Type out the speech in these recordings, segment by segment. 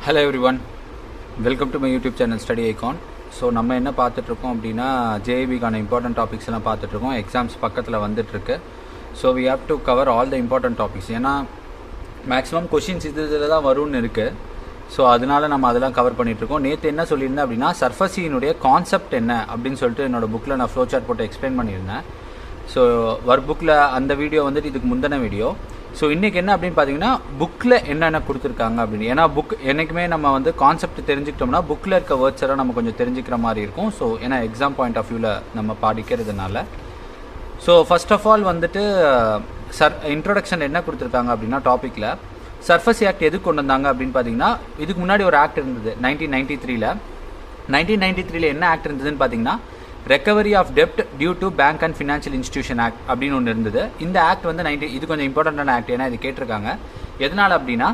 Hello everyone, welcome to my YouTube channel Study Icon. So நம்ம என்ன பார்த்துட்ருக்கோம் அப்படின்னா ஜேஐபிக்கான இம்பார்ட்டன்ட் டாபிக்ஸ் எல்லாம் பார்த்துட்ருக்கோம். எக்ஸாம்ஸ் பக்கத்தில் வந்துட்டுருக்கு. So we have to cover all the important topics. ஏன்னா மேக்ஸிமம் கொஷின்ஸ் இதில் தான் வரும்னு இருக்குது. ஸோ அதனால நம்ம அதெல்லாம் கவர் பண்ணிகிட்ருக்கோம். நேற்று என்ன சொல்லியிருந்தேன் அப்படின்னா சர்ஃபஸியினுடைய கான்செப்ட் என்ன அப்படின்னு சொல்லிட்டு என்னோடய புக்கில் நான் ஃப்ளோ சார்ட் போட்டு எக்ஸ்பிளைன் பண்ணியிருந்தேன். ஸோ ஒர்க் புக்கில் அந்த வீடியோ வந்துட்டு இதுக்கு முந்தின வீடியோ. ஸோ இன்றைக்கி என்ன அப்படின்னு பார்த்தீங்கன்னா புக்கில் என்னென்ன கொடுத்துருக்காங்க அப்படின்னு. ஏன்னா புக் என்றைக்குமே நம்ம வந்து கான்செப்ட் தெரிஞ்சுக்கிட்டோம்னா புக்கில் இருக்க வேர்ட்ஸ் எல்லாம் நம்ம கொஞ்சம் தெரிஞ்சுக்கிற மாதிரி இருக்கும். ஸோ ஏன்னா எக்ஸாம் பாயிண்ட் ஆஃப் வியூவில் நம்ம படிக்கிறதுனால. ஸோ ஃபர்ஸ்ட் ஆஃப் ஆல் வந்துட்டு இன்ட்ரோடக்ஷன் என்ன கொடுத்துருக்காங்க அப்படின்னா டாப்பிக்கில் சர்ஃபேசி ஆக்ட் எதுக்கு கொண்டு வந்தாங்க அப்படின்னு பார்த்தீங்கன்னா இதுக்கு முன்னாடி ஒரு ஆக்ட் இருந்தது 1993. 1993 என்ன ஆக்ட் இருந்ததுன்னு பார்த்தீங்கன்னா ரெக்கவரி ஆஃப் டெப்ட் due to bank and financial institution act அப்படின்னு ஒன்று இருந்தது. இந்த ஆக்ட் வந்து இது கொஞ்சம் இம்பார்ட்டண்டான ஆக்ட். ஏன்னா இது கேட்டிருக்காங்க எதனால் அப்படின்னா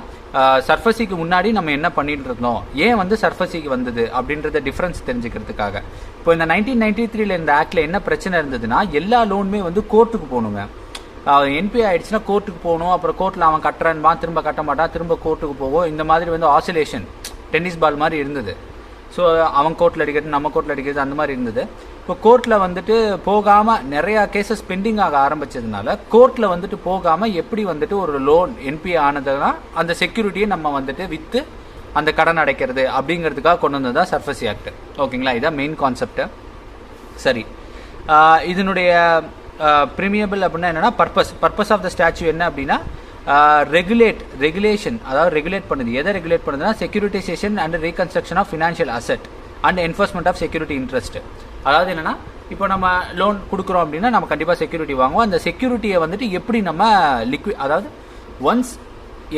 சர்ஃபஸிக்கு முன்னாடி நம்ம என்ன பண்ணிட்டு இருந்தோம், ஏன் வந்து சர்ஃபஸிக்கு வந்தது அப்படின்றத டிஃப்ரென்ஸ் தெரிஞ்சுக்கிறதுக்காக. இப்போ இந்த 1993 இந்த ஆக்டில் என்ன பிரச்சனை இருந்ததுன்னா எல்லா லோனுமே வந்து கோர்ட்டுக்கு போகணுங்க. என்பிஐ ஆயிடுச்சுன்னா கோர்ட்டுக்கு போகணும். அப்புறம் கோர்ட்டில் அவன் கட்டுறான்பா, திரும்ப கட்ட மாட்டான், திரும்ப கோர்ட்டுக்கு போவோம். இந்த மாதிரி வந்து ஆசிலேஷன் டென்னிஸ் பால் மாதிரி இருந்தது. ஸோ அவன் கோர்ட்டில் அடிக்கிறது, நம்ம கோர்ட்டில் அடிக்கிறது, அந்த மாதிரி இருந்தது. இப்போ கோர்ட்டில் வந்துட்டு போகாமல் நிறையா கேசஸ் பெண்டிங் ஆக ஆரம்பித்ததுனால கோர்ட்டில் வந்துட்டு போகாமல் எப்படி வந்துட்டு ஒரு லோன் என்பிஐ ஆனதுன்னா அந்த செக்யூரிட்டியை நம்ம வந்துட்டு விற்று அந்த கடன் அடைக்கிறது அப்படிங்கிறதுக்காக கொண்டு வந்தது தான் சர்ஃபேசி ஆக்ட். ஓகேங்களா, இதான் மெயின் கான்செப்ட்டு. சரி, இதனுடைய ப்ரீமியபிள் அப்படின்னா என்னென்னா பர்பஸ் ஆஃப் த ஸ்டாச்சு என்ன அப்படின்னா ரெகுலேஷன், அதாவது ரெகுலேட் பண்ணுது. எதை ரெகுலேட் பண்ணுதுன்னா securitisation and reconstruction of financial asset and enforcement of security interest. அதாவது என்னன்னா இப்போ நம்ம லோன் கொடுக்குறோம் அப்படின்னா நம்ம கண்டிப்பாக செக்யூரிட்டி வாங்குவோம். அந்த செக்யூரிட்டியை வந்துட்டு எப்படி நம்ம அதாவது ஒன்ஸ்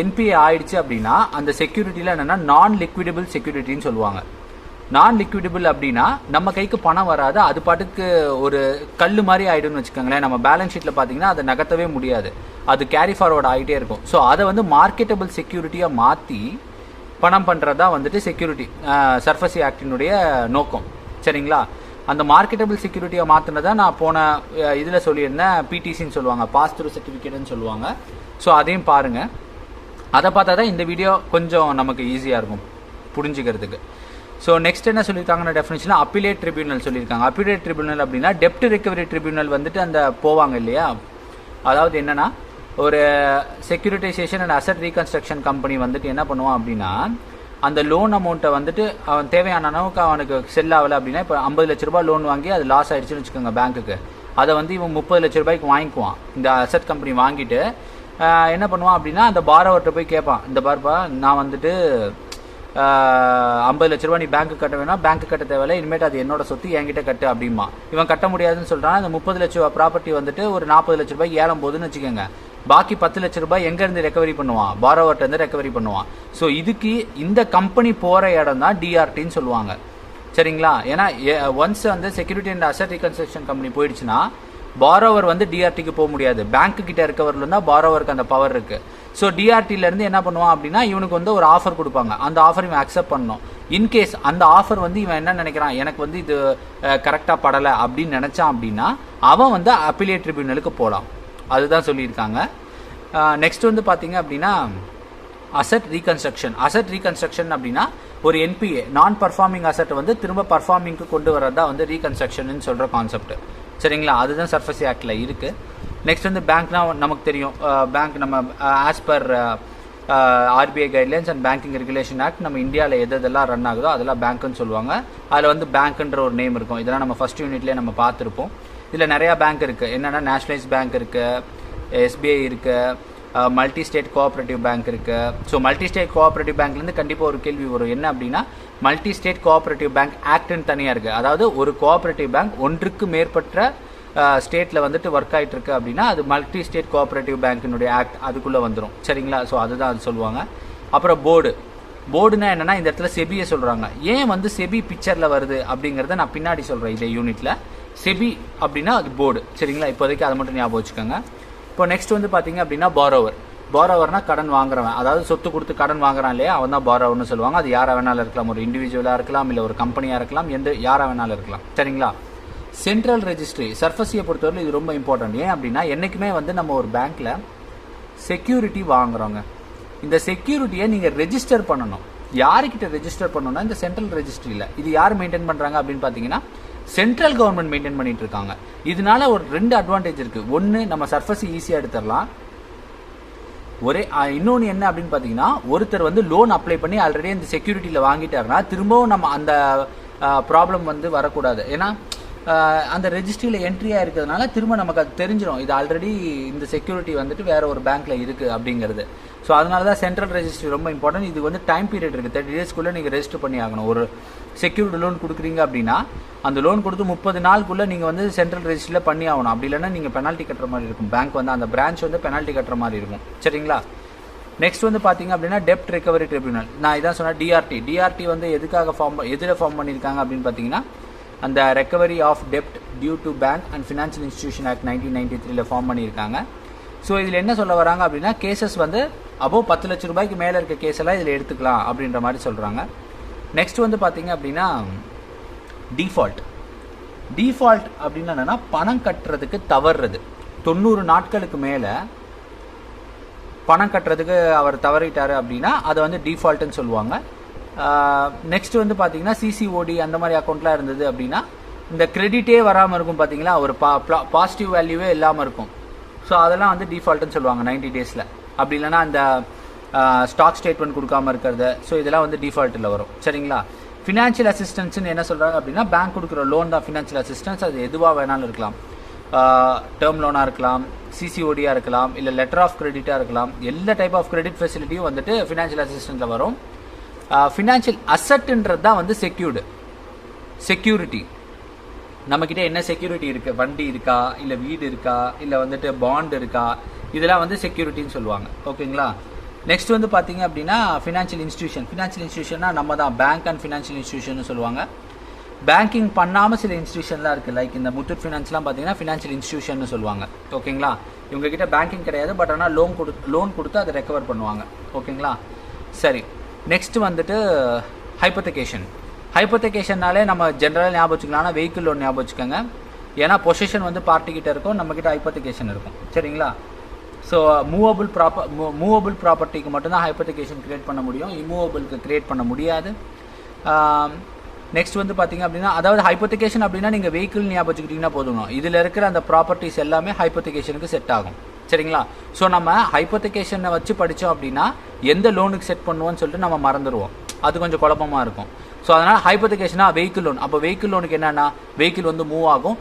என்பிஏ ஆயிடுச்சு அப்படின்னா அந்த செக்யூரிட்டியில் என்னென்னா நான் லிக்விடபிள் செக்யூரிட்டின்னு சொல்லுவாங்க. நான் லிக்விடபிள் அப்படின்னா நம்ம கைக்கு பணம் வராது, அது பாட்டுக்கு ஒரு கல் மாதிரி ஆகிடும்னு வச்சுக்கோங்களேன். நம்ம பேலன்ஸ் ஷீட்டில் பார்த்தீங்கன்னா அதை நகர்த்தவே முடியாது, அது கேரி ஃபார்வர்ட் ஆகிட்டே இருக்கும். ஸோ அதை வந்து மார்க்கெட்டபிள் செக்யூரிட்டியாக மாற்றி பணம் பண்ணுறது தான் வந்துட்டு செக்யூரிட்டி சர்ஃபேசி ஆக்டினுடைய நோக்கம். சரிங்களா, அந்த மார்க்கெட்டபிள் செக்யூரிட்டியாக மாற்றினதை நான் போன இதில் சொல்லியிருந்தேன். பிடிசின்னு சொல்லுவாங்க, பாஸ் த்ரூ சர்டிஃபிகேட்னு சொல்லுவாங்க. ஸோ அதையும் பாருங்கள். அதை பார்த்தா தான் இந்த வீடியோ கொஞ்சம் நமக்கு ஈஸியாக இருக்கும் புரிஞ்சுக்கிறதுக்கு. ஸோ நெக்ஸ்ட் என்ன சொல்லியிருக்காங்கன்னா டெஃபினிஷனில் அப்பீலேட் ட்ரிபியூனல் சொல்லியிருக்காங்க. அப்பீலேட் ட்ரிபியூனல் அப்படின்னா டெப்ட் ரெக்கவரி ட்ரிபியூனல் வந்துட்டு அந்த போவாங்க இல்லையா. அதாவது என்னென்னா ஒரு securitisation and asset reconstruction company வந்துட்டு என்ன பண்ணுவான் அப்படின்னா அந்த லோன் அமௌண்ட்டை வந்துட்டு அவன் தேவையான அளவுக்கு அவனுக்கு செல் ஆகலை அப்படின்னா இப்போ 50 லட்ச ரூபாய் லோன் வாங்கி அது லாஸ் ஆகிடுச்சுன்னு வச்சுக்கோங்க பேங்க்குக்கு. அதை வந்து இவன் 30 லட்ச ரூபாய்க்கு வாங்கிக்குவான். இந்த அசட் கம்பெனி வாங்கிட்டு என்ன பண்ணுவான் அப்படின்னா அந்த பாரோவர்கிட்ட போய் கேட்பான், இந்த பார்ப்பா நான் வந்துட்டு 50 லட்ச ரூபா நீ பேங்க்கு கட்ட வேணா, பேங்க்கு கட்ட தேவையில்லை, இனிமேட்டு அது என்னோட சொத்து என்கிட்ட கட்டு அப்படிமா. இவன் கட்ட முடியாதுன்னு சொல்கிறான். அந்த 30 லட்ச ரூபா ப்ராப்பர்ட்டி வந்துட்டு ஒரு 40 லட்ச ரூபாய் ஏலம் போகுதுன்னு வச்சுக்கோங்க. பாக்கி 10 லட்ச ரூபாய் எங்கேருந்து ரெக்கவரி பண்ணுவான், பாரோவர்கிட்ட ரெக்கவரி பண்ணுவான். ஸோ இதுக்கு இந்த கம்பெனி போகிற இடம் தான் டிஆர்டின்னு சொல்லுவாங்க. சரிங்களா, ஏன்னா ஒன்ஸ் வந்து security and asset reconstruction company போயிடுச்சுன்னா பாரோவர் வந்து டிஆர்டிக்கு போக முடியாது. பேங்க்கு கிட்ட இருக்கவரில் இருந்தால் பாரோவருக்கு அந்த பவர் இருக்குது. ஸோ டிஆர்டிலேருந்து என்ன பண்ணுவான் அப்படின்னா இவனுக்கு வந்து ஒரு ஆஃபர் கொடுப்பாங்க. அந்த ஆஃபர் இவன் அக்செப்ட் பண்ணணும். இன்கேஸ் அந்த ஆஃபர் வந்து இவன் என்ன நினைக்கிறான், எனக்கு வந்து இது கரெக்டாக படலை அப்படின்னு நினச்சான் அப்படின்னா அவன் வந்து அப்பீலேட் ட்ரிபியூனலுக்கு போகலாம். அதுதான் சொல்லியிருக்காங்க. நெக்ஸ்ட் வந்து பார்த்தீங்க அப்படின்னா அசட் ரீகன்ஸ்ட்ரக்ஷன் அப்படின்னா ஒரு என்பிஏ நான் பர்ஃபார்மிங் அசட் வந்து திரும்ப பர்ஃபார்மிங்க்கு கொண்டு வரதா வந்து ரீகன்ஸ்ட்ரக்ஷன் சொல்கிற கான்செப்ட். சரிங்களா, அதுதான் சர்ஃபேசி ஆக்டில் இருக்குது. நெக்ஸ்ட் வந்து பேங்க்னா நமக்கு தெரியும். பேங்க் நம்ம as per RBI guidelines and banking regulation act நம்ம இந்தியாவில் எதெல்லாம் ரன் ஆகுதோ அதெல்லாம் பேங்க்குன்னு சொல்லுவாங்க. அதில் வந்து பேங்க்குன்ற ஒரு நேம் இருக்கும். இதெல்லாம் நம்ம ஃபஸ்ட் யூனிட்லேயே நம்ம பார்த்துருப்போம். இதில் நிறையா பேங்க் இருக்குது. என்னென்னா நேஷ்னலைஸ் பேங்க் இருக்குது, எஸ்பிஐ இருக்குது, மல்டி ஸ்டேட் கோஆப்ரேட்டிவ் பேங்க் இருக்குது. ஸோ மல்டி ஸ்டேட் கோஆப்ரேட்டிவ் பேங்க்லேருந்து கண்டிப்பாக ஒரு கேள்வி வரும், என்ன அப்படின்னா மல்டி ஸ்டேட் கோஆப்ரேட்டிவ் பேங்க் ஆக்ட்னு தனியாக இருக்குது. அதாவது ஒரு கோஆப்ரேட்டிவ் பேங்க் ஒன்றுக்கு மேற்பட்ட ஸ்டேட்டில் வந்துட்டு ஒர்க் ஆகிட்டு இருக்கு அப்படின்னா அது மல்டி ஸ்டேட் கோஆப்ரேட்டிவ் பேங்க்கினுடைய ஆக்ட் அதுக்குள்ளே வந்துடும். சரிங்களா, ஸோ அதுதான் அது சொல்லுவாங்க. அப்புறம் போர்டுனா என்னென்னா இந்த இடத்துல செபியை சொல்கிறாங்க. ஏன் வந்து செபி பிக்சரில் வருது அப்படிங்கிறத நான் பின்னாடி சொல்கிறேன் இதே யூனிட்டில். செபி அப்படின்னா அது போர்டு. சரிங்களா, இப்போதைக்கு அதை மட்டும் ஞாபகம் வச்சுக்கோங்க. இப்போ நெக்ஸ்ட் வந்து பார்த்தீங்க அப்படின்னா பாரோவர்னா கடன் வாங்குறவன், அதாவது சொத்து கொடுத்து கடன் வாங்குறான் இல்லையா, அவன் தான் பாரோவர்னு சொல்லுவாங்க. அது யாராக வேணாலும் இருக்கலாம், ஒரு இண்டிவிஜுவலாக இருக்கலாம், இல்லை ஒரு கம்பெனியாக இருக்கலாம், யாராக வேணாலும் இருக்கலாம். சரிங்களா, சென்ட்ரல் ரெஜிஸ்ட்ரி சர்ஃபஸியை பொறுத்தவரை இது ரொம்ப இம்பார்ட்டன்ட். ஏன் அப்படின்னா என்றைக்குமே வந்து நம்ம ஒரு பேங்க்கில் செக்யூரிட்டி வாங்குறோங்க. இந்த செக்யூரிட்டியை நீங்கள் ரெஜிஸ்டர் பண்ணணும். யாருக்கிட்ட ரெஜிஸ்டர் பண்ணணும்னா இந்த சென்ட்ரல் ரெஜிஸ்ட்ரியில். இது யார் மெயின்டைன் பண்ணுறாங்க அப்படின்னு பார்த்தீங்கன்னா சென்ட்ரல் கவர்மெண்ட் மெயின்டைன் பண்ணிட்டு இருக்காங்க. இதனால ஒரு 2 அட்வான்டேஜ் இருக்குது. ஒன்று, நம்ம சர்ஃபேசி ஈஸியாக எடுத்துடலாம். இன்னொன்று என்ன அப்படின்னு பார்த்தீங்கன்னா, ஒருத்தர் வந்து லோன் அப்ளை பண்ணி ஆல்ரெடி அந்த செக்யூரிட்டியில் வாங்கிட்டாருன்னா திரும்பவும் நம்ம அந்த ப்ராப்ளம் வந்து வரக்கூடாது. ஏன்னா அந்த ரெஜிஸ்ட்ரியில் என்ட்ரியாக இருக்கிறதுனால திரும்ப நமக்கு அது தெரிஞ்சிடும், இது ஆல்ரெடி இந்த செக்யூரிட்டி வந்துட்டு வேற ஒரு பேங்க்கில் இருக்குது அப்படிங்கிறது. ஸோ அதனால தான் சென்ட்ரல் ரெஜிஸ்ட்ரி ரொம்ப இம்பார்ட்டன்ட். இது வந்து டைம் பீரியட் இருக்குது, 30 டேஸ்க்குள்ளே நீங்கள் ரெஜிஸ்டர் பண்ணி ஆகணும். ஒரு செக்யூரிட்டி லோன் கொடுக்குறீங்க அப்படின்னா அந்த லோன் கொடுத்து 30 நாளுக்குள்ளே நீங்கள் வந்து சென்ட்ரல் ரெஜிஸ்ட்ரியில் பண்ணி ஆகணும். அப்படி இல்லைன்னா நீங்கள் பெனால்ட்டி கட்டுற மாதிரி இருக்கும். பேங்க் வந்து அந்த பிரான்ச் வந்து பெனால்ட்டி கட்டுற மாதிரி இருக்கும். சரிங்களா? நெக்ஸ்ட் வந்து பார்த்தீங்க அப்படின்னா டெப்ட் ரெக்கவரி ட்ரிபியூனல். நான் இதான் சொன்னேன், டிஆர்டி வந்து எதில் ஃபார்ம் பண்ணியிருக்காங்க அப்படின்னு பார்த்தீங்கன்னா அந்த ரெக்கவரி ஆஃப் டெப்ட் due to bank and financial institution act 1993 form பண்ணியிருக்காங்க. ஸோ இதில் என்ன சொல்ல வராங்க அப்படின்னா கேசஸ் வந்து அபோவ் 10 லட்ச ரூபாய்க்கு மேலே இருக்க கேஸ் எல்லாம் இதில் எடுத்துக்கலாம் அப்படின்ற மாதிரி சொல்கிறாங்க. நெக்ஸ்ட் வந்து பார்த்தீங்க அப்படின்னா டிஃபால்ட் அப்படின்னா என்னன்னா பணம் கட்டுறதுக்கு தவறுறது. 90 நாட்களுக்கு மேலே பணம் கட்டுறதுக்கு அவர் தவறிட்டார் அப்படின்னா அதை வந்து டிஃபால்ட்டுன்னு சொல்லுவாங்க. நெக்ஸ்ட் வந்து பார்த்தீங்கன்னா சிசிஓடி அந்த மாதிரி அக்கௌண்ட்லாம் இருந்தது அப்படின்னா இந்த கிரெடிட்டே வராமல் இருக்கும். பார்த்தீங்களா, ஒரு பாசிட்டிவ் வேல்யூவே இல்லாமல் இருக்கும். ஸோ அதெல்லாம் வந்து டிஃபால்ட்டுன்னு சொல்லுவாங்க 90 டேஸில். அப்படி இல்லைன்னா அந்த ஸ்டாக் ஸ்டேட்மெண்ட் கொடுக்காமல் இருக்கிறது. ஸோ இதெல்லாம் வந்து டிஃபால்ட்டில் வரும். சரிங்களா? ஃபினான்ஷியல் அசிஸ்டன்ஸ்னு என்ன சொல்கிறாங்க அப்படின்னா பேங்க் கொடுக்குற லோன் தான் ஃபினான்ஷியல் அசிஸ்டன்ஸ். அது எதுவாக வேணாலும் இருக்கலாம். டேர்ம் லோனாக இருக்கலாம், சிசிஓடியாக இருக்கலாம், இல்லை லெட்டர் ஆஃப் கிரெடிட்டாக இருக்கலாம். எல்லா டைப் ஆஃப் கிரெடிட் ஃபெசிலிட்டியும் வந்துட்டு ஃபினான்ஷியல் அசிஸ்டன்ஸில் வரும். ஃபினான்ஷியல் அசட்டுன்றது தான் வந்து செக்யூரிட்டி. நம்மக்கிட்ட என்ன செக்யூரிட்டி இருக்குது, வண்டி இருக்கா, இல்லை வீடு இருக்கா, இல்லை வந்துட்டு பாண்ட் இருக்கா, இதெல்லாம் வந்து செக்யூரிட்டின்னு சொல்லுவாங்க. ஓகேங்களா? நெக்ஸ்ட் வந்து பார்த்தீங்க அப்படின்னா ஃபினான்ஷியல் இன்ஸ்டியூஷன்னா நம்ம தான் பேங்க் அண்ட் ஃபினான்ஷியல் இன்ஸ்டியூஷன் சொல்லுவாங்க. பேங்கிங் பண்ணாமல் சில இன்ஸ்டியூஷன்லாம் இருக்குது. லைக் இந்த முத்தூட் ஃபினான்ஸ்லாம் பார்த்தீங்கன்னா ஃபினான்ஷியல் இன்ஸ்டியூஷன் சொல்லுவாங்க. ஓகேங்களா? இவங்ககிட்ட பேங்கிங் கிடையாது, பட் ஆனால் லோன் கொடுத்து அதை ரெக்கவர் பண்ணுவாங்க. ஓகேங்களா? சரி, நெக்ஸ்ட் வந்துட்டு ஹைப்போதெகேஷன்னாலே நம்ம ஜென்ரலாக ஞாபகம் வச்சுக்கலாம். ஆனால் வெஹிக்கிள் லோன் ஞாபகம் வச்சுக்கோங்க. ஏன்னா பொசிஷன் வந்து பார்ட்டிக்கிட்ட இருக்கும், நம்மக்கிட்ட ஹைப்போதெகேஷன் இருக்கும். சரிங்களா? ஸோ மூவபிள் ப்ராப்பர்ட்டிக்கு மட்டும்தான் ஹைப்போதெகேஷன் கிரியேட் பண்ண முடியும், இம்மூவபிளுக்கு கிரியேட் பண்ண முடியாது. நெக்ஸ்ட் வந்து பார்த்தீங்க அப்படின்னா அதாவது ஹைப்போதெகேஷன் அப்படின்னா நீங்கள் வெஹிக்கிள் ஞாபகம் வச்சுக்கிட்டிங்கன்னா போதும். இதில் இருக்கிற அந்த ப்ராப்பர்ட்டிஸ் எல்லாமே ஹைப்போதெகேஷனுக்கு செட் ஆகும். சரிங்களா? ஸோ நம்ம ஹைப்போதெகேஷனை வச்சு படித்தோம் அப்படின்னா எந்த லோனுக்கு செட் பண்ணுவோன்னு சொல்லிட்டு நம்ம மறந்துடுவோம். அது கொஞ்சம் குழப்பமாக இருக்கும். ஸோ அதனால் ஹைப்போதெகேஷனாக வெஹிக்கிள் லோன். அப்போ வெஹிக்கிள் லோனுக்கு என்னென்னா வெஹிக்கிள் வந்து மூவ் ஆகும்.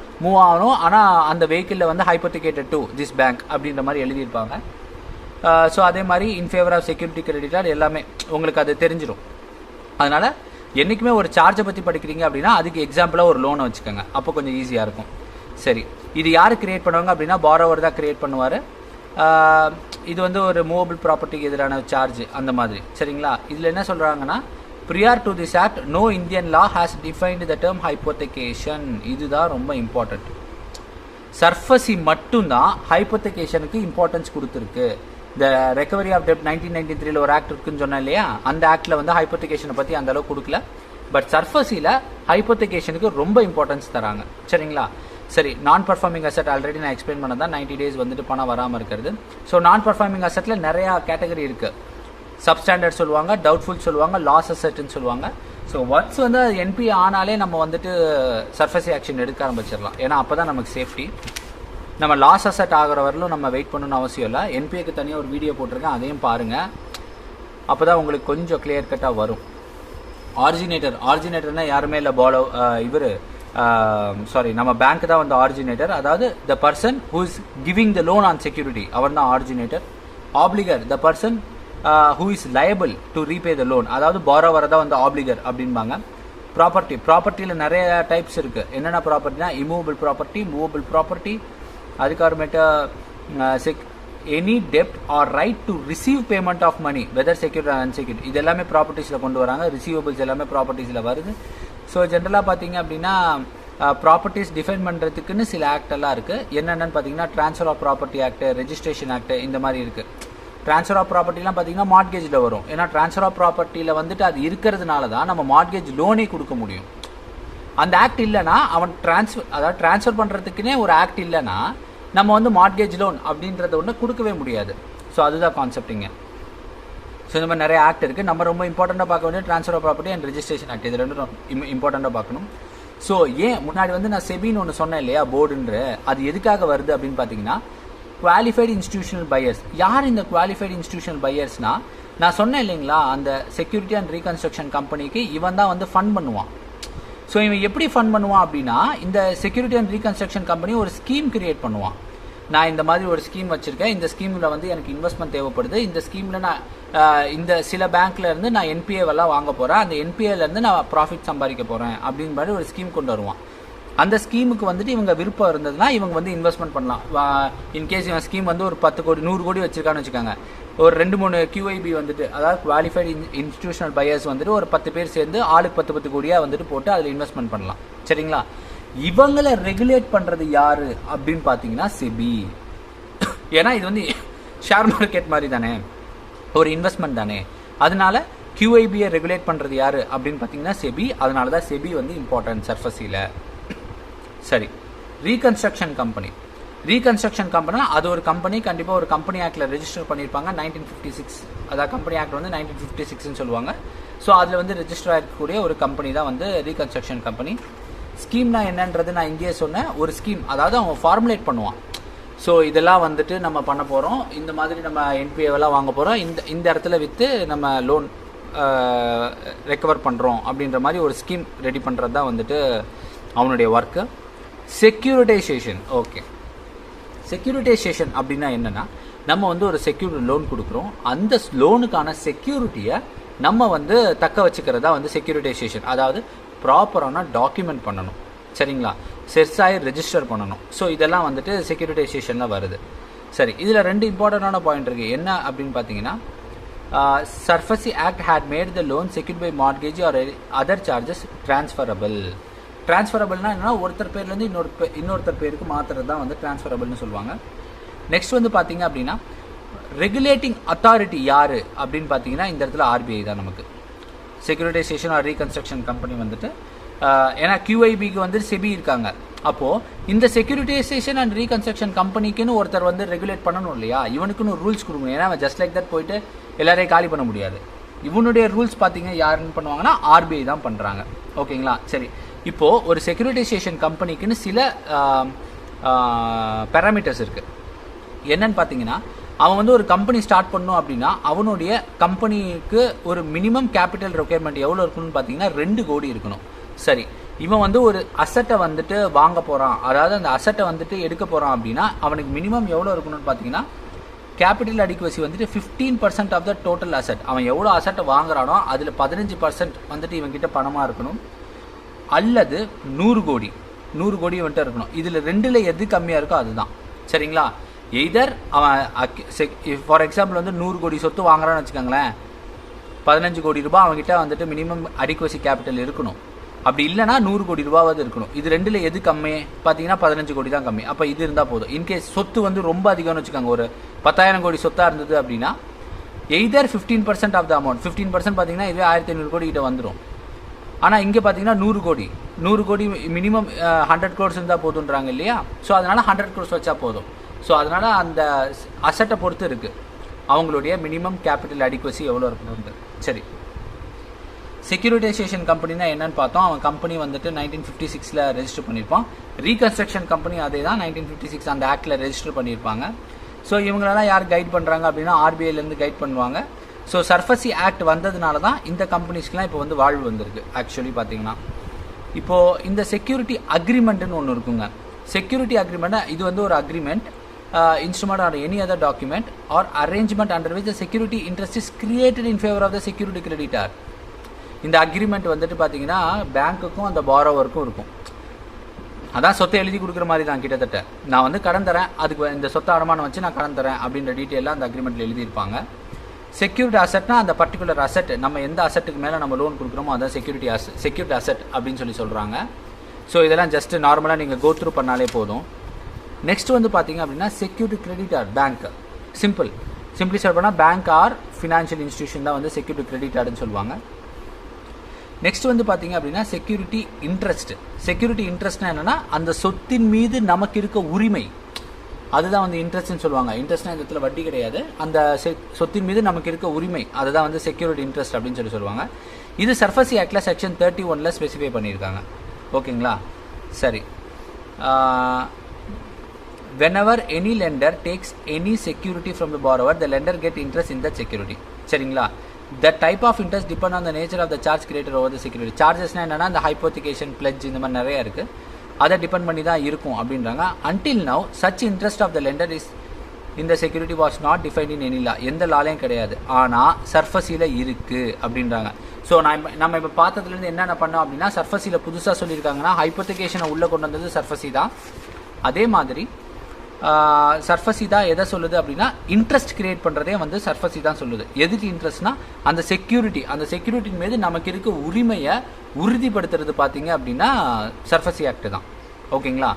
ஆனால் அந்த வெஹிக்கிளில் வந்து ஹைப்போதெகேட்டட் டு திஸ் பேங்க் அப்படின்ற மாதிரி எழுதியிருப்பாங்க. ஸோ அதே மாதிரி in favour of security creditor எல்லாமே உங்களுக்கு அது தெரிஞ்சிடும். அதனால் என்றைக்குமே ஒரு சார்ஜை பற்றி படிக்கிறீங்க அப்படின்னா அதுக்கு எக்ஸாம்பிளாக ஒரு லோனை வச்சுக்கோங்க. அப்போ கொஞ்சம் ஈஸியாக இருக்கும். சரி, இது யார் கிரியேட் பண்ணுவாங்க அப்படின்னா பாரோவர் தான் கிரியேட் பண்ணுவார். இது வந்து ஒரு மூவபிள் ப்ராப்பர்ட்டிக்கு எதிரான சார்ஜ் அந்த மாதிரி. சரிங்களா? இதில் என்ன சொல்கிறாங்கன்னா prior to this act no Indian law has defined the term hypothecation. இதுதான் ரொம்ப இம்பார்ட்டன்ட். சர்ஃபசி மட்டும்தான் ஹைப்போதெகேஷனுக்கு இம்பார்ட்டன்ஸ் கொடுத்துருக்கு. இந்த ரெக்கவரி ஆஃப் டெப்ட் 1993 ஒரு ஆக்ட் இருக்குன்னு சொன்னேன் இல்லையா, அந்த ஆக்டில் வந்து ஹைப்போதெகேஷனை பற்றி அந்த அளவுக்கு கொடுக்கல. பட் சர்ஃபசியில் ஹைப்போதெகேஷனுக்கு ரொம்ப இம்பார்ட்டன்ஸ் தராங்க. சரிங்களா? சரி, நான் பர்ஃபார்மிங் அசட் ஆல்ரெடி நான் எக்ஸ்பிளைன் பண்ண தான் 90 டேஸ் வந்துட்டு பணம் வராமல் இருக்கிறது. ஸோ நான் பர்ஃபார்மிங் அசட்டில் நிறையா கேட்டகரி இருக்குது. சப்ஸ்டாண்டர்ட் சொல்லுவாங்க, டவுட்ஃபுல் சொல்லுவாங்க, லாஸ் அசட்னு சொல்லுவாங்க. ஸோ ஒன்ஸ் வந்து என்பி ஆனாலே நம்ம வந்துட்டு சர்ஃபேசி ஆக்ஷன் எடுக்க ஆரம்பிச்சிடலாம். ஏன்னா அப்போ தான் நமக்கு சேஃப்டி. நம்ம லாஸ் அசட் ஆகிற வரலும் நம்ம வெயிட் பண்ணணும்னு அவசியம் இல்லை. என்பிஏக்கு தனியாக ஒரு வீடியோ போட்டிருக்கேன், அதையும் பாருங்கள். அப்போ தான் உங்களுக்கு கொஞ்சம் கிளியர் கட்டாக வரும். ஆரிஜினேட்டர்னால் யாருமே இல்லை, நம்ம பேங்க் தான் வந்து ஆரிஜினேட்டர். அதாவது the person who is giving the loan on security, அவர் தான் originator. Obligor the person who is liable to repay the loan, அதாவது பாரோவர் தான் வந்து ஆப்ளிகர் அப்படின்பாங்க. ப்ராப்பர்ட்டியில் நிறைய டைப்ஸ் இருக்குது. என்னென்ன ப்ராப்பர்ட்டினா இம்மூவபிள் ப்ராப்பர்ட்டி, மூவபிள் ப்ராப்பர்ட்டி, அதுக்கப்புறமேட்டு எனி டெப்ட் or right to receive payment of money whether secured or unsecured, இது எல்லாமே ப்ராப்பர்ட்டிஸில் கொண்டு வராங்க. ரிசீவபிள்ஸ் எல்லாமே ப்ராப்பர்ட்டிஸில் வருது. ஸோ ஜென்ரலாக பார்த்தீங்க அப்படின்னா ப்ராப்பர்ட்டிஸ் டிஃபைன் பண்ணுறதுக்குன்னு சில ஆக்ட் எல்லாம் இருக்குது. என்னென்னு பார்த்தீங்கன்னா transfer of property act, registration act, இந்த மாதிரி இருக்குது. ட்ரான்ஸ்ஃபர் ஆஃப் ப்ராப்பர்ட்டிலாம் பார்த்தீங்கன்னா மார்ட்கேஜில் வரும். ஏன்னா ட்ரான்ஸ்ஃபர் ஆஃப் ப்ராப்பர்ட்டியில் வந்துட்டு அது இருக்கிறதுனால தான் நம்ம மார்ட்கேஜ் லோனே கொடுக்க முடியும். அந்த ஆக்ட் இல்லைனா அவன் ட்ரான்ஸ்ஃபர் பண்ணுறதுக்குனே ஒரு ஆக்ட் இல்லைனா நம்ம வந்து மார்ட்கேஜ் லோன் அப்படின்றத ஒன்று கொடுக்கவே முடியாது. ஸோ அதுதான் கான்செப்டிங்க. ஸோ இந்த மாதிரி நிறைய ஆக்ட் இருக்குது. நம்ம ரொம்ப இம்பார்ட்டண்ட்டாக பார்க்க வேண்டிய transfer of property and registration act, இது ரெண்டும் இம்பார்ட்டண்ட்டாக பார்க்கணும். ஸோ ஏன் முன்னாடி வந்து நான் செபின்னு ஒன்று சொன்னேன் இல்லையா, போர்டுன்ற, அது எதுக்காக வருது அப்படின்னு பார்த்தீங்கன்னா குவாலிஃபைடு இன்ஸ்டிடியூஷனல் பையர்ஸ். யார் இந்த குவாலிஃபைடு இன்ஸ்டிடியூஷனல் பையர்ஸ்னா, நான் சொன்னேன் இல்லைங்களா, அந்த செக்யூரிட்டி அண்ட் ரீகன்ஸ்ட்ரக்ஷன் கம்பெனிக்கு இவன் தான் வந்து ஃபண்ட் பண்ணுவான். ஸோ இவன் எப்படி ஃபண்ட் பண்ணுவான் அப்படின்னா, இந்த செக்யூரிட்டி அண்ட் ரீகன்ஸ்ட்ரக்ஷன் கம்பெனி ஒரு ஸ்கீம் கிரியேட் பண்ணுவான். நான் இந்த மாதிரி ஒரு ஸ்கீம் வச்சிருக்கேன், இந்த ஸ்கீமில் வந்து எனக்கு இன்வெஸ்ட்மெண்ட் தேவைப்படுது, இந்த ஸ்கீமில் நான் இந்த சில பேங்க்ல இருந்து நான் என்பிஏவெல்லாம் வாங்க போகிறேன், அந்த என்பிஏலேருந்து நான் ப்ராஃபிட் சம்பாதிக்க போகிறேன் அப்படின்னு மாதிரி ஒரு ஸ்கீம் கொண்டு வருவான். அந்த ஸ்கீமுக்கு வந்துட்டு இவங்க விருப்பம் இருந்ததுன்னா இவங்க வந்து இன்வெஸ்ட்மெண்ட் பண்ணலாம். இன்கேஸ் இவன் ஸ்கீம் வந்து ஒரு 10 கோடி 100 கோடி வச்சிருக்கான்னு வச்சுக்காங்க, ஒரு 2-3 QIB வந்துட்டு, அதாவது குவாலிஃபைடு இன்ஸ்டிடியூஷனல் பையர்ஸ் வந்துட்டு ஒரு 10 பேர் சேர்ந்து ஆளுக்கு 10 கோடியாக வந்துட்டு போட்டு அதில் இன்வெஸ்ட்மெண்ட் பண்ணலாம். சரிங்களா? இவங்களை ரெகுலேட் பண்ணுறது யாரு அப்படின்னு பார்த்தீங்கன்னா செபி. ஏன்னா இது வந்து ஷேர் மார்க்கெட் மாதிரி தானே, ஒரு இன்வெஸ்ட்மெண்ட் தானே, அதனால QIBயை ரெகுலேட் பண்ணுறது யாரு அப்படின்னு பார்த்தீங்கன்னா செபி. அதனால தான் செபி வந்து இம்பார்ட்டன்ட் சர்ஃபஸியில். சரி, ரீகன்ஸ்ட்ரக்ஷன் கம்பெனி. ரீகன்ஸ்ட்ரக்ஷன் கம்பெனினா அது ஒரு கம்பெனி, கண்டிப்பாக ஒரு கம்பெனி ஆக்டில் ரெஜிஸ்டர் பண்ணியிருப்பாங்க 1956. அதாவது கம்பெனி ஆக்ட் வந்து 1956ன்னு சொல்லுவாங்க. ஸோ அதில் வந்து ரெஜிஸ்டர் ஆகிருக்கக்கூடிய ஒரு கம்பெனி தான் வந்து ரீகன்ஸ்ட்ரக்ஷன் கம்பெனி. ஸ்கீம்னா என்னன்றது நான் இங்கேயே சொன்னேன். ஒரு ஸ்கீம், அதாவது அவன் ஃபார்முலேட் பண்ணுவான். ஸோ இதெல்லாம் வந்துட்டு நம்ம பண்ண போகிறோம், இந்த மாதிரி நம்ம என்பிஏவெல்லாம் வாங்க போகிறோம், இந்த இடத்துல விற்று நம்ம லோன் ரெக்கவர் பண்ணுறோம் அப்படின்ற மாதிரி ஒரு ஸ்கீம் ரெடி பண்ணுறது தான் வந்துட்டு அவனுடைய ஒர்க்கு. செக்யூரிட்டைசேஷன். ஓகே, செக்யூரிட்டைசேஷன் அப்படின்னா என்னன்னா, நம்ம வந்து ஒரு செக்யூரிட்டி லோன் கொடுக்குறோம், அந்த லோனுக்கான செக்யூரிட்டியை நம்ம வந்து தக்க வச்சுக்கிறதா வந்து செக்யூரிட்டைசேஷன். அதாவது ப்ராப்பரான டாக்குமெண்ட் பண்ணணும். சரிங்களா? செர்சாய் ரெஜிஸ்டர் பண்ணணும். ஸோ இதெல்லாம் வந்துட்டு செக்யூரிட்டைசேஷனில் வருது. சரி, இதில் 2 இம்பார்ட்டண்டான பாயிண்ட் இருக்குது. என்ன அப்படின்னு பார்த்தீங்கன்னா, SARFAESI act had made the loan secured by mortgage or other charges transferable. டிரான்ஸ்ஃபரபிள்னா என்னன்னா, ஒருத்தர் பேர்லேருந்து இன்னொருத்தர் பேருக்கு மாற்றுறது தான் வந்து டிரான்ஸ்ஃபரபிள்னு சொல்லுவாங்க. நெக்ஸ்ட் வந்து பார்த்தீங்க அப்படின்னா, ரெகுலேட்டிங் அத்தாரிட்டி யார் அப்படின்னு பார்த்தீங்கன்னா, இந்த இடத்துல RBI தான் நமக்கு. செக்யூரிட்டைசேஷன் ஆர் ரீகன்ஸ்ட்ரக்ஷன் கம்பெனி வந்துட்டு, ஏன்னா QIBக்கு வந்து செபி இருக்காங்க. அப்போது இந்த செக்யூரிட்டைசேஷன் அண்ட் ரீகன்ஸ்ட்ரக்ஷன் கம்பெனிக்குன்னு ஒருத்தர் வந்து ரெகுலேட் பண்ணணும் இல்லையா, இவனுக்குன்னு ஒரு ரூல்ஸ் கொடுக்கணும். ஏன்னா அவன் ஜஸ்ட் லைக் தட் போயிட்டு எல்லாரையும் காலி பண்ண முடியாது. இவனுடைய ரூல்ஸ் பார்த்தீங்க யாருன்னு பண்ணுவாங்கன்னா RBI தான் பண்ணுறாங்க. ஓகேங்களா? சரி, இப்போது ஒரு செக்யூரிட்டைசேஷன் கம்பெனிக்குன்னு சில பேராமீட்டர்ஸ் இருக்குது. என்னன்னு பார்த்தீங்கன்னா, அவன் வந்து ஒரு கம்பெனி ஸ்டார்ட் பண்ணணும் அப்படின்னா அவனுடைய கம்பெனிக்கு ஒரு மினிமம் கேபிட்டல் ரெக்யர்மெண்ட் எவ்வளோ இருக்கணும்னு பார்த்தீங்கன்னா 2 கோடி இருக்கணும். சரி, இவன் வந்து ஒரு அசட்டை வந்துட்டு வாங்க போகிறான், அதாவது அந்த அசட்டை வந்துட்டு எடுக்க போகிறான் அப்படின்னா அவனுக்கு மினிமம் எவ்வளோ இருக்கணும்னு பார்த்தீங்கன்னா, கேபிட்டல் அடிக்குவசி வந்துட்டு 15% ஆஃப் த டோட்டல் அசட். அவன் எவ்வளோ அசட்டை வாங்குறானோ அதில் 15% வந்துட்டு இவன்கிட்ட பணமாக இருக்கணும், அல்லது 100 கோடி வந்துட்டு இருக்கணும். இதில் 2ல் எது கம்மியாக இருக்கோ அதுதான். சரிங்களா? எய்தர் அவன் ஃபார் எக்ஸாம்பிள் வந்து 100 கோடி சொத்து வாங்குறான்னு வச்சுக்கோங்களேன், 15 கோடி ரூபாய் அவங்ககிட்ட வந்துட்டு மினிமம் அடிக்குவசி கேபிட்டல் இருக்கணும். அப்படி இல்லைனா 100 கோடி ரூபாவது இருக்கணும். இது 2ல் எது கம்மி பார்த்தீங்கன்னா 15 கோடி தான் கம்மி. அப்போ இது இருந்தால் போதும். இன்கேஸ் சொத்து வந்து ரொம்ப அதிகம்னு வச்சுக்கோங்க, ஒரு 10,000 கோடி சொத்தாக இருந்தது அப்படின்னா எய்தர் 15% ஆஃப் த அமௌண்ட், 15% பார்த்தீங்கன்னா இதுவே 1500 கோடி கிட்ட வந்துடும். ஆனால் இங்கே பார்த்தீங்கன்னா 100 கோடி மினிமம் 100 crores இருந்தால் போதுன்றாங்க இல்லையா. ஸோ அதனால் 100 crores வச்சா போதும். ஸோ அதனால் அந்த அசட்டை பொறுத்து இருக்குது அவங்களுடைய மினிமம் கேபிட்டல் அடிக்குவசி எவ்வளோ இருக்கணும்னு. சரி, செக்யூரிட்டைசேஷன் கம்பெனினா என்னன்னு பார்த்தோம். அவன் கம்பெனி வந்துட்டு 1956ல் ரெஜிஸ்டர் பண்ணியிருப்பான். ரீகன்ஸ்ட்ரக்ஷன் கம்பெனி அதே தான் 1956 அந்த ஆக்டில் ரெஜிஸ்டர் பண்ணியிருப்பாங்க. ஸோ இவங்களெல்லாம் யார் கைட் பண்ணுறாங்க அப்படின்னா RBIலேருந்து கைட் பண்ணுவாங்க. ஸோ சர்ஃபசி ஆக்ட் வந்ததுனால தான் இந்த கம்பெனிஸ்க்கெலாம் இப்போ வந்து வாழ்வு வந்திருக்கு. ஆக்சுவலி பார்த்தீங்கன்னா இப்போது இந்த செக்யூரிட்டி அக்ரிமெண்ட்டுன்னு ஒன்று இருக்குங்க. செக்யூரிட்டி அக்ரிமெண்ட் இது வந்து ஒரு agreement, instrument or any other document or arrangement under which the security interest is created in favor of the security creditor. இந்த அக்ரிமெண்ட் வந்துட்டு பார்த்தீங்கன்னா பேங்க்குக்கும் அந்த பாரோவருக்கும் இருக்கும். அதான் சொத்தை எழுதி கொடுக்குற மாதிரி தான் கிட்டத்தட்ட. நான் வந்து கடன் தரேன், அதுக்கு இந்த சொத்தை அடமானம் வச்சு நான் கடன் தரேன் அப்படின்ற டீட்டெயிலாக அந்த அக்ரிமெண்ட்டில் எழுதியிருப்பாங்க. செக்யூரிட்டி அசட்னா அந்த பர்டிகுலர் அசட், நம்ம எந்த அசட்டுக்கு மேலே நம்ம லோன் கொடுக்குறோமோ அதான் செக்யூரிட்டி அசட் அப்படின்னு சொல்கிறாங்க. ஸோ இதெல்லாம் ஜஸ்ட் நார்மலாக நீங்கள் கோ த்ரூ பண்ணாலே போதும். நெக்ஸ்ட் வந்து பார்த்தீங்க அப்படின்னா செக்யூரிட்டி கிரெடிட்டார் பேங்க். சிம்பிளி சொல்ல போனால் பேங்க் ஆர் ஃபினான்ஷியல் இன்ஸ்டிடியூஷன் தான் வந்து செக்யூரிட்டி கிரெடிட்டார்னு சொல்லுவாங்க. நெக்ஸ்ட் வந்து பார்த்தீங்க அப்படின்னா செக்யூரிட்டி இன்ட்ரெஸ்ட்னா என்னென்னா அந்த சொத்தின் மீது நமக்கு இருக்க உரிமை. அதுதான் வந்து இன்ட்ரெஸ்ட்னு சொல்லுவாங்க. இன்ட்ரெஸ்ட்னா இந்த இடத்துல வட்டி கிடையாது, அந்த சொத்தின் மீது நமக்கு இருக்க உரிமை, அதுதான் வந்து செக்யூரிட்டி இன்ட்ரெஸ்ட் அப்படின்னு சொல்லுவாங்க. இது சர்ஃபசி ஆக்ட்ல செக்ஷன் 31ல ஸ்பெசிஃபை பண்ணியிருக்காங்க. ஓகேங்களா? சரி. whenever any lender takes any security from the borrower, the lender get interest in that security. சரிங்களா? the type of interest depend on the nature of the charge created over the security. chargesனா என்னன்னா இந்த hypothecation, pledge இந்த மாதிரி நிறைய இருக்கு, அதை depend பண்ணி தான் இருக்கும் அப்படின்றாங்க. until now such interest of the lender is in the security was not defined in any law. எந்த லாலையும் கிடையாது, ஆனால் சர்ஃபசியில் இருக்கு அப்படின்றாங்க. ஸோ நம்ம இப்போ பார்த்ததுலேருந்து என்னென்ன பண்ணோம் அப்படின்னா, சர்ஃபசியில் புதுசாக சொல்லியிருக்காங்கன்னா ஹைப்போத்திகேஷனை உள்ளே கொண்டு வந்தது சர்ஃபசி தான். அதே மாதிரி சர்ஃபசி தான் எதை சொல்லுது அப்படின்னா, இன்ட்ரெஸ்ட் கிரியேட் பண்ணுறதே வந்து சர்ஃபசி தான் சொல்லுது. எதுக்கு இன்ட்ரெஸ்ட்னா அந்த செக்யூரிட்டின் மீது நமக்கு இருக்க உரிமையை உறுதிப்படுத்துறது பார்த்தீங்க அப்படின்னா சர்ஃபசி ஆக்ட் தான். ஓகேங்களா?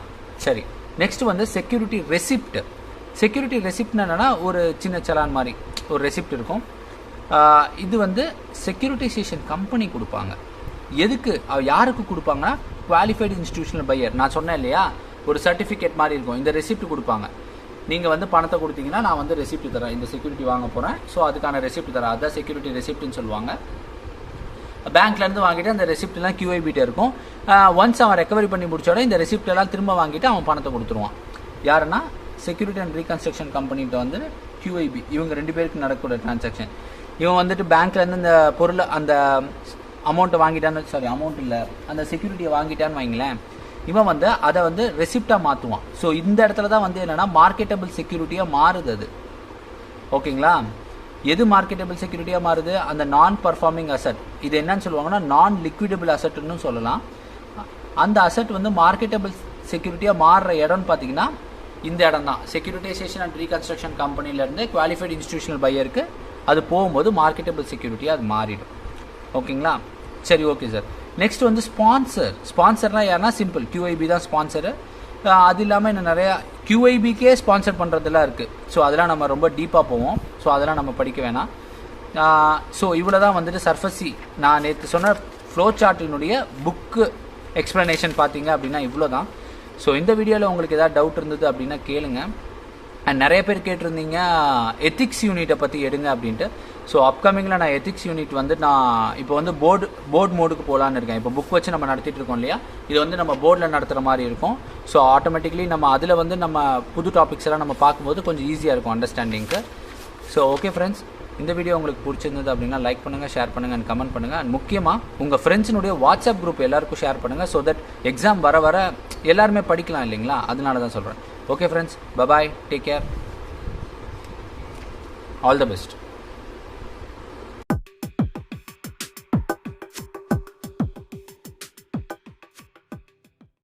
சரி, நெக்ஸ்ட் வந்து செக்யூரிட்டி ரெசிப்ட். செக்யூரிட்டி ரெசிப்ட்னா என்னன்னா ஒரு சின்ன சலான் மாதிரி ஒரு ரெசிப்ட் இருக்கும். இது வந்து செக்யூரிட்டைசேஷன் கம்பெனி கொடுப்பாங்க. எதுக்கு, யாருக்கு கொடுப்பாங்கன்னா குவாலிஃபைடு இன்ஸ்டிடியூஷனல் பையர். நான் சொன்னேன் இல்லையா, ஒரு சர்டிஃபிகேட் மாதிரி இருக்கும், இந்த ரெசிப்ட் கொடுப்பாங்க. நீங்கள் வந்து பணத்தை கொடுத்தீங்கன்னா நான் வந்து ரெசிப்ட் தரேன், இந்த செக்யூரிட்டி வாங்க போகிறேன், ஸோ அதுக்கான ரெசிப்ட் தரேன், அதுதான் செக்யூரிட்டி ரெசிப்ட்னு சொல்லுவாங்க. பேங்க்லேருந்து வாங்கிட்டு அந்த ரெசிப்ட்லாம் QIB இருக்கும். ஒன்ஸ் அவன் ரெக்கவரி பண்ணி முடிச்சோட இந்த ரெசிப்ட் எல்லாம் திரும்ப வாங்கிட்டு அவன் பணத்தை கொடுத்துருவான். யாருன்னா செக்யூரிட்டி அண்ட் ரீகன்ஸ்ட்ரக்ஷன் கம்பெனிகிட்ட வந்து QIB, இவங்க 2 பேருக்கு நடக்கக்கூடிய டிரான்சாக்ஷன். இவன் வந்துட்டு பேங்க்லேருந்து இந்த பொருளை அந்த அமௌண்ட்டை வாங்கிட்டான்னு, அமௌண்ட் இல்லை, அந்த செக்யூரிட்டியை வாங்கிட்டான்னு வைங்களேன், இவன் வந்து அதை வந்து ரெசிப்டாக மாற்றுவான். ஸோ இந்த இடத்துல தான் வந்து என்னென்னா மார்க்கெட்டபிள் செக்யூரிட்டியாக மாறுது அது. ஓகேங்களா? எது மார்க்கெட்டபிள் செக்யூரிட்டியாக மாறுது? அந்த நான் பர்ஃபார்மிங் அசட். இது என்னன்னு சொல்லுவாங்கன்னா நான் லிக்விடபிள் அசட்னு சொல்லலாம். அந்த அசட் வந்து மார்க்கெட்டபிள் செக்யூரிட்டியாக மாறுற இடம்னு பார்த்தீங்கன்னா இந்த இடம் தான். செக்யூரிட்டைசேஷன் அண்ட் ரீகன்ஸ்ட்ரக்ஷன் கம்பெனிலேருந்து குவாலிஃபைடு இன்ஸ்டிடியூஷனல் பையருக்கு அது போகும்போது மார்க்கெட்டபிள் செக்யூரிட்டியாக அது மாறிடும். ஓகேங்களா? சரி, ஓகே சார். நெக்ஸ்ட் வந்து ஸ்பான்சர்னா யாருன்னா சிம்பிள் QIB தான் ஸ்பான்சரு. அது இல்லாமல் இன்னும் நிறையா QIBக்கே ஸ்பான்சர் பண்ணுறதுலாம் இருக்குது. ஸோ அதெல்லாம் நம்ம ரொம்ப டீப்பாக போவோம், ஸோ அதெல்லாம் நம்ம படிக்க வேணாம். ஸோ இவ்வளோ தான் வந்துட்டு சர்ஃபசி. நான் நேற்று சொன்ன ஃப்ளோ சார்ட்டினுடைய புக்கு எக்ஸ்ப்ளனேஷன் பார்த்தீங்க அப்படின்னா இவ்வளோ தான். ஸோ இந்த வீடியோவில் உங்களுக்கு ஏதாவது டவுட் இருந்தது அப்படின்னா கேளுங்க. அண்ட் நிறைய பேர் கேட்டிருந்தீங்க எத்திக்ஸ் யூனிட்டை பற்றி எடுங்க அப்படின்ட்டு. ஸோ அப்கமிங்கில் நான் எத்திக்ஸ் யூனிட் வந்து நான் இப்போ வந்து போர்டு மோடுக்கு போகலான்னு இருக்கேன். இப்போ புக் வச்சு நம்ம நடத்திட்டு இருக்கோம் இல்லையா, இது வந்து நம்ம போர்டில் நடத்துகிற மாதிரி இருக்கும். ஸோ ஆட்டோமேட்டிக்லி நம்ம அதில் வந்து நம்ம புது டாபிக்ஸ் எல்லாம் நம்ம பார்க்கும்போது கொஞ்சம் ஈஸியாக இருக்கும் அண்டர்ஸ்டாண்டிங்க்கு. ஸோ ஓகே ஃப்ரெண்ட்ஸ், இந்த வீடியோ உங்களுக்கு பிடிச்சிருந்தது அப்படின்னா லைக் பண்ணுங்கள், ஷேர் பண்ணுங்கள் அண்ட் கமெண்ட் பண்ணுங்கள். அண்ட் முக்கியமாக உங்கள் ஃப்ரெண்ட்ஸினுடைய வாட்ஸ்அப் குரூப் எல்லாருக்கும் ஷேர் பண்ணுங்கள். ஸோ தட் எக்ஸாம் வர எல்லாருமே படிக்கலாம் இல்லைங்களா, அதனால தான் சொல்கிறேன். Okay friends, bye bye, take care, all the best.